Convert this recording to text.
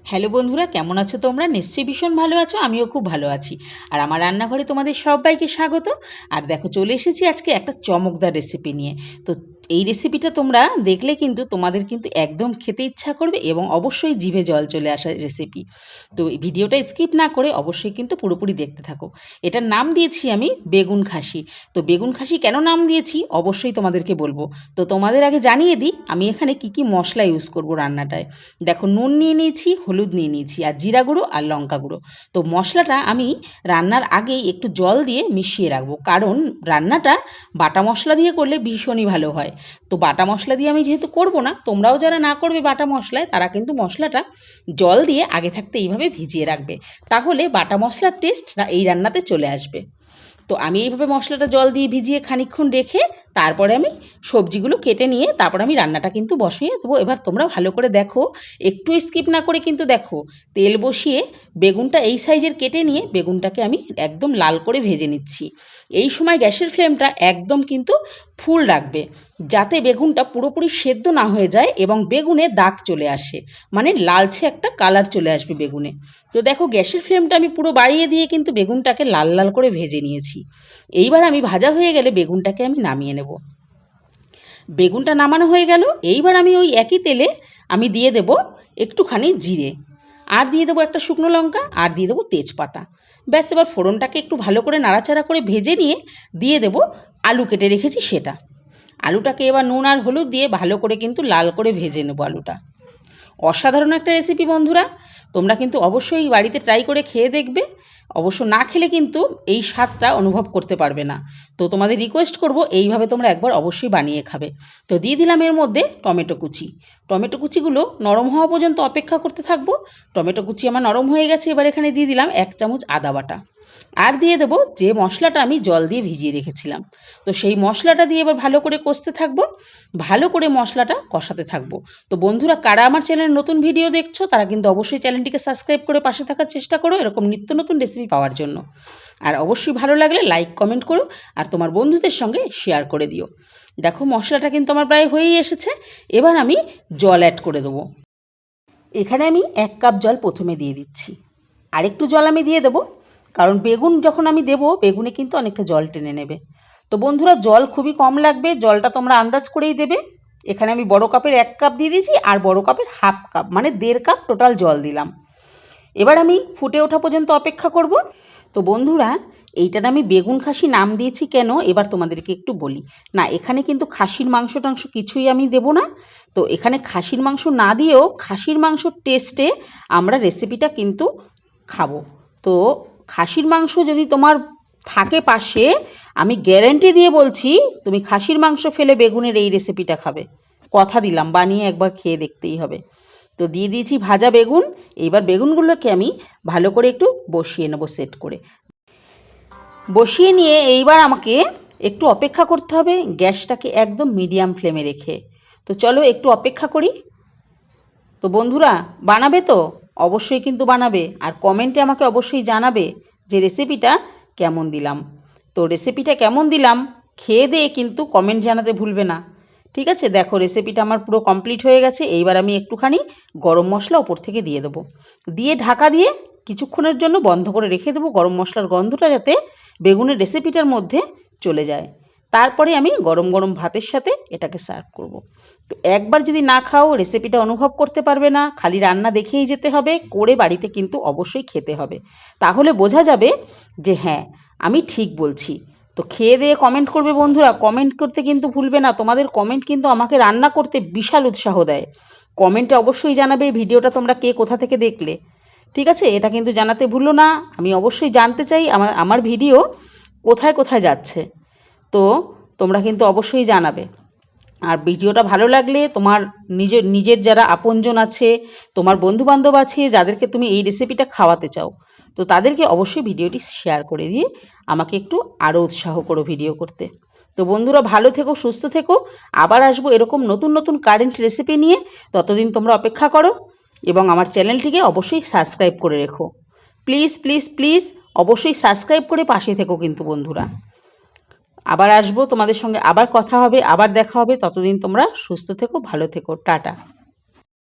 Hello বন্ধুরা, কেমন আছো তোমরা? নিশ্চয়ই ভীষণ ভালো আছো, আমিও খুব ভালো আছি। আর আমার রান্নাঘরে তোমাদের সবাইকে স্বাগত। আর দেখো, চলে এসেছি আজকে একটা চমকদার রেসিপি নিয়ে। তো এই রেসিপিটা তোমরা দেখলে কিন্তু তোমাদের কিন্তু একদম খেতে ইচ্ছা করবে এবং অবশ্যই জিভে জল চলে আসা রেসিপি। তো এই ভিডিওটা স্কিপ না করে অবশ্যই কিন্তু পুরোপুরি দেখতে থাকো। এটার নাম দিয়েছি আমি বেগুন খাসি। তো বেগুন খাসি কেন নাম দিয়েছি অবশ্যই তোমাদেরকে বলবো। তো তোমাদের আগে জানিয়ে দিই আমি এখানে কি কি মশলা ইউজ করব রান্নাটায়। দেখো, নুন নিয়ে নিয়েছি, হলুদ নিয়ে নিয়েছি, আর জিরা গুঁড়ো আর লঙ্কা গুঁড়ো। তো মশলাটা আমি রান্নার আগেই একটু জল দিয়ে মিশিয়ে রাখবো, কারণ রান্নাটা বাটা মশলা দিয়ে করলে ভীষণই ভালো হয়। তো বাটা মশলা দিয়ে আমি যেহেতু করব না, তোমরাও যারা না করবে বাটা মশলায় তারা কিন্তু মশলাটা জল দিয়ে আগে থাকতে এইভাবে ভিজিয়ে রাখবে, তাহলে বাটা মশলার টেস্ট এই রান্নাতে চলে আসবে। তো আমি এইভাবে মশলাটা জল দিয়ে ভিজিয়ে খানিকক্ষণ রেখে তারপরে আমি সবজিগুলো কেটে নিয়ে তারপরে আমি রান্নাটা কিন্তু বসিয়ে দেবো। এবার তোমরা ভালো করে দেখো, একটু স্কিপ না করে কিন্তু দেখো। তেল বসিয়ে বেগুনটা এই সাইজের কেটে নিয়ে বেগুনটাকে আমি একদম লাল করে ভেজে নিচ্ছি। এই সময় গ্যাসের ফ্লেমটা একদম কিন্তু ফুল রাখবে, যাতে বেগুনটা পুরোপুরি সেদ্ধ না হয়ে যায় এবং বেগুনে দাগ চলে আসে, মানে লালচে একটা কালার চলে আসবে বেগুনে। তো দেখো, গ্যাসের ফ্লেমটা আমি পুরো বাড়িয়ে দিয়ে কিন্তু বেগুনটাকে লাল লাল করে ভেজে নিয়েছি। এইবার আমি ভাজা হয়ে গেলে বেগুনটাকে আমি নামিয়ে নেব। বেগুনটা নামানো হয়ে গেল। এইবার আমি ওই একই তেলে আমি দিয়ে দেব একটুখানি জিরে, আর দিয়ে দেবো একটা শুকনো লঙ্কা, আর দিয়ে দেবো তেজপাতা। ব্যাস, এবার ফোড়নটাকে একটু ভালো করে নাড়াচাড়া করে ভেজে নিয়ে দিয়ে দেব আলু কেটে রেখেছি সেটা। আলুটাকে এবার নুন আর হলুদ দিয়ে ভালো করে কিন্তু লাল করে ভেজে নেব আলুটা। অসাধারণ একটা রেসিপি বন্ধুরা, তোমরা কিন্তু অবশ্যই বাড়িতে ট্রাই করে খেয়ে দেখবে। অবশ্য না খেলে কিন্তু এই স্বাদটা অনুভব করতে পারবে না। তো তোমাদের রিকোয়েস্ট করব এইভাবে তোমরা একবার অবশ্যই বানিয়ে খাবে। তো দিয়ে দিলাম এর মধ্যে টমেটো কুচি। টমেটো কুচিগুলো নরম হওয়া পর্যন্ত অপেক্ষা করতে থাকবো। টমেটো কুচি আমার নরম হয়ে গেছে। এবার এখানে দিয়ে দিলাম 1 চামচ আদা বাটা, আর দিয়ে দেবো যে মশলাটা আমি জল দিয়ে ভিজিয়ে রেখেছিলাম। তো সেই মশলাটা দিয়ে এবার ভালো করে কষতে থাকবো, ভালো করে মশলাটা কষাতে থাকবো। তো বন্ধুরা, কারা আমার চ্যানেলে নতুন ভিডিও দেখছো তারা কিন্তু অবশ্যই চ্যানেলটিকে সাবস্ক্রাইব করে পাশে থাকার চেষ্টা করো এরকম নিত্য নতুন রেসিপি পাওয়ার জন্য। আর অবশ্যই ভালো লাগলে লাইক কমেন্ট করো আর তোমার বন্ধুদের সঙ্গে শেয়ার করে দিও। দেখো, মশলাটা কিন্তু আমার প্রায় হয়েই এসেছে। এবার আমি জল অ্যাড করে দেবো। এখানে আমি 1 কাপ জল প্রথমে দিয়ে দিচ্ছি, আর একটু জল আমি দিয়ে দেবো, কারণ বেগুন যখন আমি দেবো বেগুনে কিন্তু অনেকটা জল টেনে নেবে। তো বন্ধুরা, জল খুবই কম লাগবে, জলটা তোমরা আন্দাজ করেই দেবে। এখানে আমি বড় কাপের 1 কাপ দিয়ে দিয়েছি, আর বড় কাপের হাফ কাপ মানে 1.5 কাপ টোটাল জল দিলাম। এবার আমি ফুটে ওঠা পর্যন্ত অপেক্ষা করব। তো বন্ধুরা, এইটার আমি বেগুন খাসি নাম দিয়েছি কেন এবার তোমাদেরকে একটু বলি। না, এখানে কিন্তু খাসির মাংস টাংস কিছুই আমি দেবো না। তো এখানে খাসির মাংস না দিয়েও খাসির মাংসর টেস্টে আমরা রেসিপিটা কিন্তু খাবো। তো খাসির মাংস যদি তোমার থাকে পাশে, আমি গ্যারেন্টি দিয়ে বলছি তুমি খাসির মাংস ফেলে বেগুনের এই রেসিপিটা খাবে। কথা দিলাম, বানিয়ে একবার খেয়ে দেখতেই হবে। তো দিয়ে দিয়েছি ভাজা বেগুন। এইবার বেগুনগুলোকে আমি ভালো করে একটু বসিয়ে নেবো, সেট করে বসিয়ে নিয়ে এইবার আমাকে একটু অপেক্ষা করতে হবে, গ্যাসটাকে একদম মিডিয়াম ফ্লেমে রেখে। তো চলো একটু অপেক্ষা করি। তো বন্ধুরা, বানাবে তো অবশ্যই কিন্তু বানাবে, আর কমেন্টে আমাকে অবশ্যই জানাবে যে রেসিপিটা কেমন দিলাম। তো রেসিপিটা কেমন দিলাম খেয়ে দিয়ে কিন্তু কমেন্ট জানাতে ভুলবে না। ঠিক আছে, দেখো রেসিপিটা আমার পুরো কমপ্লিট হয়ে গেছে। এইবার আমি একটুখানি গরম মশলা ওপর থেকে দিয়ে দেবো, দিয়ে ঢাকা দিয়ে কিছুক্ষণের জন্য বন্ধ করে রেখে দেবো, গরম মশলার গন্ধটা যাতে বেগুনের রেসিপিটার মধ্যে চলে যায়। তারপরে আমি গরম গরম ভাতের সাথে এটাকে সার্ভ করব। তো একবার যদি না খাও রেসিপিটা অনুভব করতে পারবে না, খালি রান্না দেখেই যেতে হবে, করে বাড়িতে কিন্তু অবশ্যই খেতে হবে, তাহলে বোঝা যাবে যে হ্যাঁ আমি ঠিক বলছি। তো খেয়ে দিয়ে কমেন্ট করবে বন্ধুরা, কমেন্ট করতে কিন্তু ভুলবে না, তোমাদের কমেন্ট কিন্তু আমাকে রান্না করতে বিশাল উৎসাহ দেয়। কমেন্টে অবশ্যই জানাবে ভিডিওটা তোমরা কে কোথা থেকে দেখলে। ঠিক আছে, এটা কিন্তু জানাতে ভুলো না, আমি অবশ্যই জানতে চাই আমার ভিডিও কোথায় কোথায় যাচ্ছে। তো তোমরা কিন্তু অবশ্যই জানাবে। আর ভিডিওটা ভালো লাগলে তোমার নিজের যারা আপনজন আছে, তোমার বন্ধুবান্ধব আছে, যাদেরকে তুমি এই রেসিপিটা খাওয়াতে চাও, তো তাদেরকে অবশ্যই ভিডিওটি শেয়ার করে দিয়ে আমাকে একটু আরও উৎসাহ করো ভিডিও করতে। তো বন্ধুরা, ভালো থেকো, সুস্থ থেকো। আবার আসবো এরকম নতুন নতুন কারেন্ট রেসিপি নিয়ে। ততদিন তোমরা অপেক্ষা করো এবং আমার চ্যানেলটিকে অবশ্যই সাবস্ক্রাইব করে রেখো। প্লিজ প্লিজ প্লিজ অবশ্যই সাবস্ক্রাইব করে পাশে থেকো কিন্তু বন্ধুরা। আবার আসবো তোমাদের সঙ্গে, আবার কথা হবে, আবার দেখা হবে। ততদিন তোমরা সুস্থ থেকো, ভালো থেকো, টাটা।